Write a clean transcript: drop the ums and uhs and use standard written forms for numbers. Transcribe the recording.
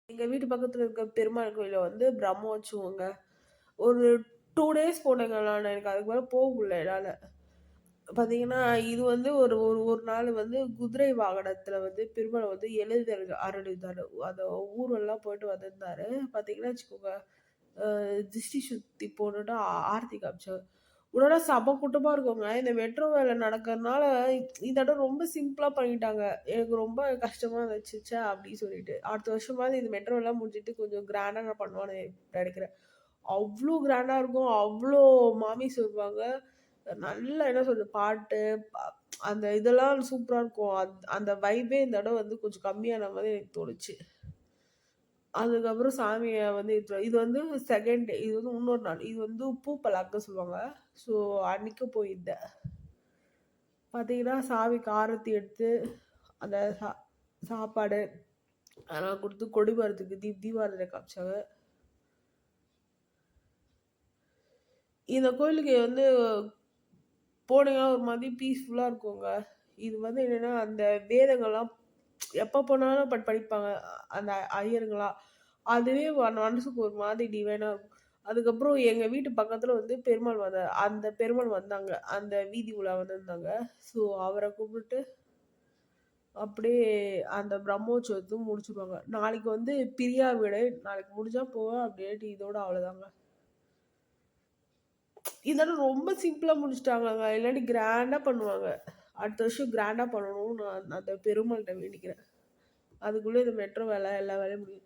எங்க வீட்டு பக்கத்துல இருக்க பெருமாள் கோயில்ல வந்து பிரம்மோற்சவங்க. ஒரு 2 டேஸ் போனேங்க நானு. எனக்கு அதுக்கு மேல போ முடியல என்னால. பாத்தீங்கன்னா, இது வந்து ஒரு ஒரு ஒரு நாள் வந்து குதிரை வாகனத்துல வந்து பெருமாள் வந்து எழுந்தருள் அருளியிருந்தாரு. அந்த ஊரெல்லாம் போயிட்டு வந்திருந்தாரு. பாத்தீங்கன்னா வச்சுக்கோங்க, திருஷ்டி சுத்தி போட்டுட்டு ஆர்த்தி காமிச்சாங்க. உடனே செம கூட்டமா இருக்குங்க. இந்த மெட்ரோ வேலை நடக்கிறதுனால இந்த தடவ ரொம்ப சிம்பிளா பண்ணிட்டாங்க. எனக்கு ரொம்ப கஷ்டமா இருந்துச்சு. ச்சே! அப்படின்னு சொல்லிட்டு. அடுத்த வருஷமாவது இந்த மெட்ரோ எல்லாம் முடிஞ்சுட்டு கொஞ்சம் கிராண்டா நான் பண்ணுவான்னு நெனைக்கிறேன். அவ்ளோ கிராண்டா இருக்கும். அவ்ளோ மாமிஸ் வருவாங்க. நல்லா என்ன சொல்றது, பாட்டு, ப அந்த இதெல்லாம் சூப்பரா இருக்கும். அந்த வைபே இந்த தடவ வந்து கொஞ்சம் கம்மியான மாரி எனக்கு தோணுச்சு. அதுக்கப்புறம் சாமிய வந்து இது வந்து 2ண்ட் டே. இது வந்து இன்னொரு நாள். இது வந்து பூ பல்லாக்குன்னு சொல்லுவாங்க. ஸோ அன்னைக்கு போயிருந்தேன். பார்த்தீங்கன்னா, சாமிக்கு ஆரத்தி எடுத்து, அந்த சாப்பாடு அதெல்லாம் குடுத்து கொடிமரத்துக்கு தீபாராதனை காமிச்சாங்க. இந்த கோயிலுக்கு வந்து போனீங்கன்னா ஒரு மாதிரி பீஸ்ஃபுல்லா இருக்குங்க. இது வந்து என்னன்னா, அந்த வேதங்கள்லாம் எப்ப போனாலும் படிப்பாங்க. அந்த ஐயருங்கலாம். அதுவே மனசுக்கு ஒரு மாதிரி டிவைனா இருக்கும். அதுக்கப்புறம் எங்க வீட்டு பக்கத்துல வந்து பெருமாள் வந்தாரு. அந்த பெருமாள் வந்தாங்க. அந்த வீதி உலா வந்திருந்தாங்க. ஸோ அவர கும்பிட்டு அப்படியே அந்த பிரம்மோற்சவத்தையும் முடிச்சுருவாங்க. நாளைக்கு வந்து பிரியார் விடை. நாளைக்கு முடிஞ்சா போவேன். அப்படியே இதோட அவ்வளோதாங்க. இதெல்லாம் ரொம்ப சிம்பிளா முடிச்சுட்டாங்கங்க. இல்லாட்டி கிராண்டா பண்ணுவாங்க. அடுத்த வருஷம் கிராண்டா பண்ணணும்னு நான் அந்த பெருமாள்ட்ட வேண்டிக்கிறேன். அதுக்குள்ள இந்த மெட்ரோ வேலை எல்லா வேலையும் முடியும்.